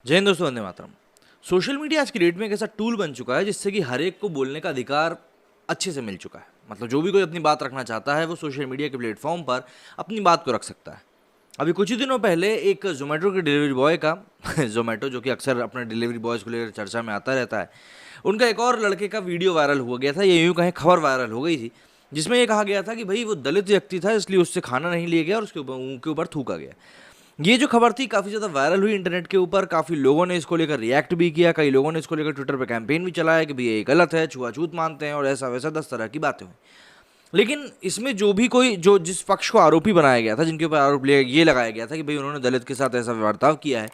जय हिंद दोस्तों, Vande Mataram. Social media आज की डेट में एक ऐसा टूल बन चुका है जिससे कि हर एक को बोलने का अधिकार अच्छे से मिल चुका है। मतलब जो भी कोई अपनी बात रखना चाहता है वो सोशल मीडिया के प्लेटफॉर्म पर अपनी बात को रख सकता है। अभी कुछ ही दिनों पहले एक जोमेटो के डिलीवरी बॉय का जोमेटो जो कि अक्सर अपने डिलीवरी बॉयज़ को लेकर चर्चा में आता रहता है, उनका एक और लड़के का वीडियो वायरल हो गया था। ये यूँ कहें खबर वायरल हो गई थी, जिसमें ये कहा गया था कि भाई वो दलित व्यक्ति था इसलिए उससे खाना नहीं लिया गया और उसके मुँह के ऊपर थूका गया। ये जो खबर थी काफ़ी ज़्यादा वायरल हुई इंटरनेट के ऊपर। काफ़ी लोगों ने इसको लेकर रिएक्ट भी किया, कई लोगों ने इसको लेकर ट्विटर पे कैंपेन भी चलाया कि भाई ये गलत है, छुआछूत मानते हैं और ऐसा वैसा 10 तरह की बातें हुई। लेकिन इसमें जो भी कोई जो जिस पक्ष को आरोपी बनाया गया था, जिनके ऊपर आरोप ये लगाया गया था कि भाई उन्होंने दलित के साथ ऐसा बर्ताव किया है,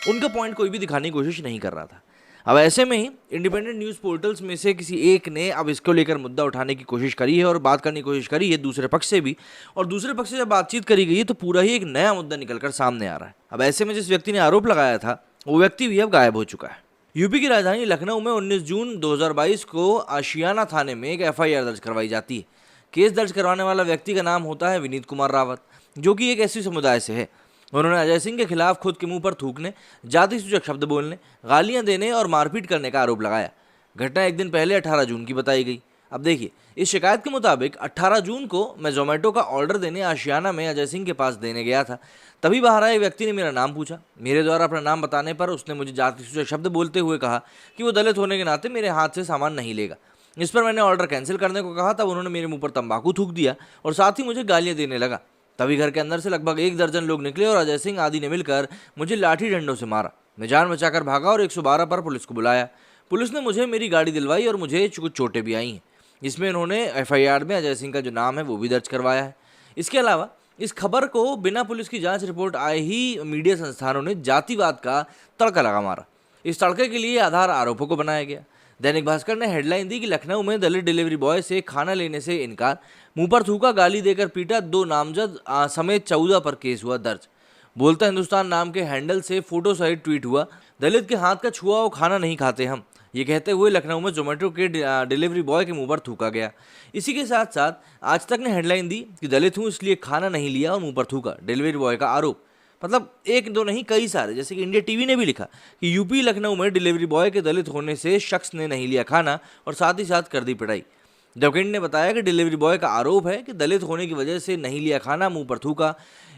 उनका पॉइंट कोई भी दिखाने की कोशिश नहीं कर रहा था। अब ऐसे में ही इंडिपेंडेंट न्यूज़ पोर्टल्स में से किसी एक ने अब इसको लेकर मुद्दा उठाने की कोशिश करी है और बात करने की कोशिश करी है दूसरे पक्ष से भी। और दूसरे पक्ष से जब बातचीत करी गई है तो पूरा ही एक नया मुद्दा निकलकर सामने आ रहा है। अब ऐसे में जिस व्यक्ति ने आरोप लगाया था वो व्यक्ति भी अब गायब हो चुका है। यूपी की राजधानी लखनऊ में 19 जून 2022 को आशियाना थाने में एक एफआईआर दर्ज करवाई जाती है। केस दर्ज करवाने वाला व्यक्ति का नाम होता है विनीत कुमार रावत, जो कि एक एससी समुदाय से है। उन्होंने अजय सिंह के खिलाफ खुद के मुंह पर थूकने, जाति सूचक शब्द बोलने, गालियां देने और मारपीट करने का आरोप लगाया। घटना एक दिन पहले 18 जून की बताई गई। अब देखिए, इस शिकायत के मुताबिक 18 जून को मैं जोमेटो का ऑर्डर देने आशियाना में अजय सिंह के पास देने गया था। तभी बाहर आए व्यक्ति ने मेरा नाम पूछा। मेरे द्वारा अपना नाम बताने पर उसने मुझे जाति सूचक शब्द बोलते हुए कहा कि वो दलित होने के नाते मेरे हाथ से सामान नहीं लेगा। इस पर मैंने ऑर्डर कैंसिल करने को कहा। तब उन्होंने मेरे मुंह पर तंबाकू थूक दिया और साथ ही मुझे गालियां देने लगा। तभी घर के अंदर से लगभग 1 दर्जन लोग निकले और अजय सिंह आदि ने मिलकर मुझे लाठी डंडों से मारा। मैं जान बचाकर भागा और 112 पर पुलिस को बुलाया। पुलिस ने मुझे मेरी गाड़ी दिलवाई और मुझे कुछ चोटें भी आई हैं। इसमें उन्होंने एफआईआर में अजय सिंह का जो नाम है वो भी दर्ज करवाया है। इसके अलावा इस खबर को बिना पुलिस की जांच रिपोर्ट आए ही मीडिया संस्थानों ने जातिवाद का तड़का लगा मारा। इस तड़के के लिए आधार आरोपों को बनाया गया। दैनिक भास्कर ने हेडलाइन दी कि लखनऊ में दलित डिलीवरी बॉय से खाना लेने से इनकार, मुंह पर थूका, गाली देकर पीटा, 2 नामजद समेत 14 पर केस हुआ दर्ज। बोलता हिंदुस्तान नाम के हैंडल से फोटो सहित ट्वीट हुआ, दलित के हाथ का छुआ वो खाना नहीं खाते हम, ये कहते हुए लखनऊ में जोमेटो के डिलीवरी बॉय के मुंह पर थूका गया। इसी के साथ साथ आज तक ने हेडलाइन दी कि दलित हूँ इसलिए खाना नहीं लिया और मुंह पर थूका, डिलीवरी बॉय का आरोप। मतलब एक दो नहीं, कई सारे। जैसे कि इंडिया टीवी ने भी लिखा कि यूपी लखनऊ में डिलीवरी बॉय के दलित होने से शख्स ने नहीं लिया खाना और साथ ही साथ कर दी पिटाई। द हिंट ने बताया कि डिलीवरी बॉय का आरोप है कि दलित होने की वजह से नहीं लिया खाना, मुंह पर थूका।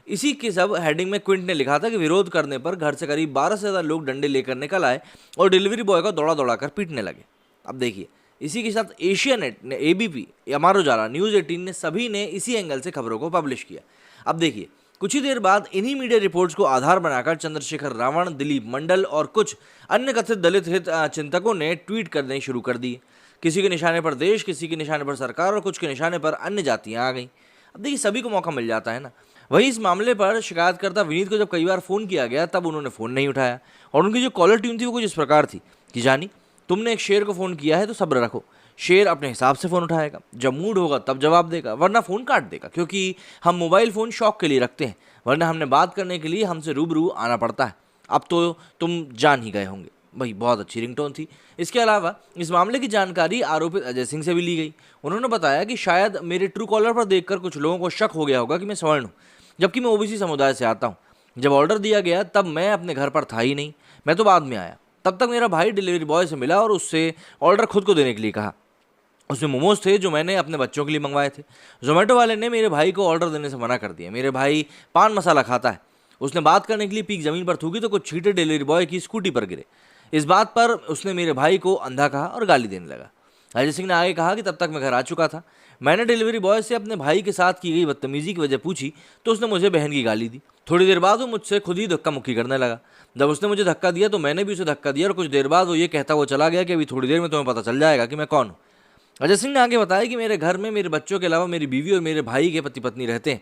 इसी के सब हेडिंग में क्विंट ने लिखा था कि विरोध करने पर घर से करीब 12 से ज़्यादा लोग डंडे लेकर निकल आए और डिलीवरी बॉय को दौड़ा दौड़ा कर पीटने लगे। अब देखिए, इसी के साथ एशिया नेट ने, एबीपी, अमर उजाला, न्यूज़ 18 ने सभी ने इसी एंगल से खबरों को पब्लिश किया। अब देखिए, कुछ ही देर बाद इन्हीं मीडिया रिपोर्ट्स को आधार बनाकर चंद्रशेखर रावण, दिलीप मंडल और कुछ अन्य कथित दलित हित चिंतकों ने ट्वीट करने शुरू कर दिए। किसी के निशाने पर देश, किसी के निशाने पर सरकार और कुछ के निशाने पर अन्य जातियां आ गईं। अब देखिए, सभी को मौका मिल जाता है ना। वहीं इस मामले पर शिकायतकर्ता विनीत को जब कई बार फ़ोन किया गया तब उन्होंने फ़ोन नहीं उठाया और उनकी जो कॉलर ट्यून थी वो कुछ इस प्रकार थी कि जानी, तुमने एक शेर को फ़ोन किया है तो सब्र रखो, शेर अपने हिसाब से फ़ोन उठाएगा, जब मूड होगा तब जवाब देगा, वरना फ़ोन काट देगा, क्योंकि हम मोबाइल फ़ोन शौक के लिए रखते हैं, वरना हमने बात करने के लिए हमसे रूबरू आना पड़ता है। अब तो तुम जान ही गए होंगे। भाई बहुत अच्छी रिंगटोन थी। इसके अलावा इस मामले की जानकारी आरोपित अजय सिंह से भी ली गई। उन्होंने बताया कि शायद मेरे ट्रू कॉलर पर देखकर कुछ लोगों को शक हो गया होगा कि मैं सवर्ण हूँ, जबकि मैं ओबीसी समुदाय से आता हूँ। जब ऑर्डर दिया गया तब मैं अपने घर पर था ही नहीं, मैं तो बाद में आया। तब तक मेरा भाई डिलीवरी बॉय से मिला और उससे ऑर्डर खुद को देने के लिए कहा। उसमें मोमोज थे जो मैंने अपने बच्चों के लिए मंगवाए थे। जोमेटो वाले ने मेरे भाई को ऑर्डर देने से मना कर दिया। मेरे भाई पान मसाला खाता है। उसने बात करने के लिए पीक ज़मीन पर थूकी तो कुछ छींटे डिलीवरी बॉय की स्कूटी पर गिरे। इस बात पर उसने मेरे भाई को अंधा कहा और गाली देने लगा। अजय सिंह ने आगे कहा कि तब तक मैं घर आ चुका था। मैंने डिलीवरी बॉय से अपने भाई के साथ की गई बदतमीजी की वजह पूछी तो उसने मुझे बहन की गाली दी। थोड़ी देर बाद वो मुझसे खुद ही धक्का मुक्की करने लगा। जब उसने मुझे धक्का दिया तो मैंने भी उसे धक्का दिया और कुछ देर बाद वो ये कहता हुआ चला गया कि अभी थोड़ी देर में तुम्हें पता चल जाएगा कि मैं कौन हूँ। अजय सिंह ने आगे बताया कि मेरे घर में मेरे बच्चों के अलावा मेरी बीवी और मेरे भाई के पति पत्नी रहते हैं।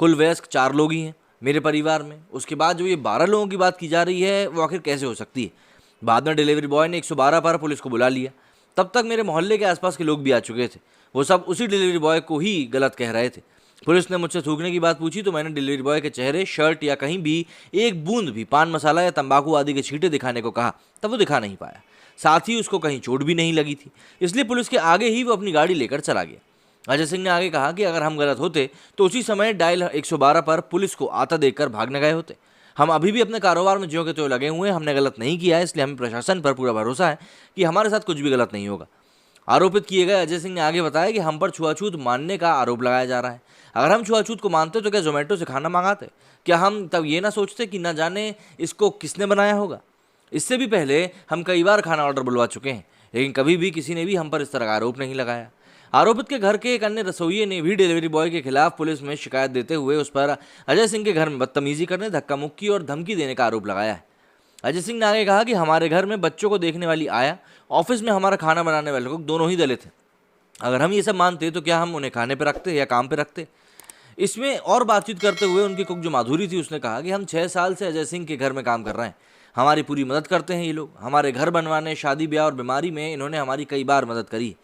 कुल वयस्क 4 लोग ही हैं मेरे परिवार में। उसके बाद जो ये 12 लोगों की बात की जा रही है वो आखिर कैसे हो सकती है। बाद में डिलीवरी बॉय ने 112 पर पुलिस को बुला लिया। तब तक मेरे मोहल्ले के आसपास के लोग भी आ चुके थे। वो सब उसी डिलीवरी बॉय को ही गलत कह रहे थे। पुलिस ने मुझसे थूकने की बात पूछी तो मैंने डिलीवरी बॉय के चेहरे, शर्ट या कहीं भी एक बूंद भी पान मसाला या तंबाकू आदि के छींटे दिखाने को कहा। तब वो दिखा नहीं पाया। साथ ही उसको कहीं चोट भी नहीं लगी थी, इसलिए पुलिस के आगे ही वो अपनी गाड़ी लेकर चला गया। अजय सिंह ने आगे कहा कि अगर हम गलत होते तो उसी समय डायल 112 पर पुलिस को आता देखकर भागने गए होते। हम अभी भी अपने कारोबार में ज्यों के त्यों लगे हुए हैं, हमने गलत नहीं किया है, इसलिए हमें प्रशासन पर पूरा भरोसा है कि हमारे साथ कुछ भी गलत नहीं होगा। आरोपित किए गए अजय सिंह ने आगे बताया कि हम पर छुआछूत मानने का आरोप लगाया जा रहा है। अगर हम छुआछूत को मानते तो क्या जोमेटो से खाना मंगाते? क्या हम तब ये ना सोचते कि ना जाने इसको किसने बनाया होगा? इससे भी पहले हम कई बार खाना ऑर्डर बुलवा चुके हैं, लेकिन कभी भी किसी ने भी हम पर इस तरह का आरोप नहीं लगाया। आरोपित के घर के एक अन्य रसोइये ने भी डिलीवरी बॉय के खिलाफ पुलिस में शिकायत देते हुए उस पर अजय सिंह के घर में बदतमीजी करने, धक्का मुक्की और धमकी देने का आरोप लगाया है। अजय सिंह ने आगे कहा कि हमारे घर में बच्चों को देखने वाली आया, ऑफिस में हमारा खाना बनाने वाले लोग दोनों ही दलित हैं। अगर हम ये सब मानते तो क्या हम उन्हें खाने पर रखते या काम पर रखते? इसमें और बातचीत करते हुए उनकी कुक जो माधुरी थी, उसने कहा कि हम 6 साल से अजय सिंह के घर में काम कर रहे हैं, हमारी पूरी मदद करते हैं ये लोग। हमारे घर बनवाने, शादी ब्याह और बीमारी में इन्होंने हमारी कई बार मदद करी।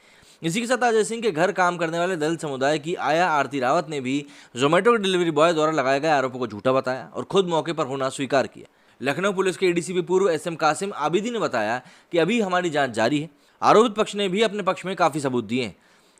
इसी के साथ अजय सिंह के घर काम करने वाले दलित समुदाय की आया आरती रावत ने भी जोमेटो के डिलीवरी बॉय द्वारा लगाए गए आरोपों को झूठा बताया और खुद मौके पर होना स्वीकार किया। लखनऊ पुलिस के एडीसीपी पूर्व एसएम कासिम आबिदी ने बताया कि अभी हमारी जांच जारी है। आरोपित पक्ष ने भी अपने पक्ष में काफ़ी सबूत दिए हैं।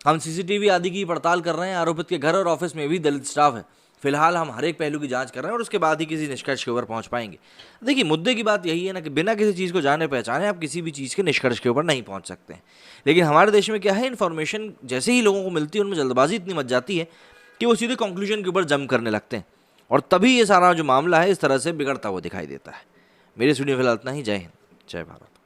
हम सीसीटीवी आदि की पड़ताल कर रहे हैं। आरोपित के घर और ऑफिस में भी दलित स्टाफ है। फिलहाल हम हर एक पहलू की जांच कर रहे हैं और उसके बाद ही किसी निष्कर्ष के ऊपर पहुंच पाएंगे। देखिए, मुद्दे की बात यही है ना कि बिना किसी चीज़ को जाने पहचाने आप किसी भी चीज़ के निष्कर्ष के ऊपर नहीं पहुंच सकते हैं। लेकिन हमारे देश में क्या है, इन्फॉर्मेशन जैसे ही लोगों को मिलती है उनमें जल्दबाजी इतनी मच जाती है कि वो सीधे कंक्लूजन के ऊपर जंप करने लगते हैं, और तभी ये सारा जो मामला है इस तरह से बिगड़ता हुआ दिखाई देता है। मेरे स्टूडियो फिलहाल इतना ही। जय हिंद, जय भारत।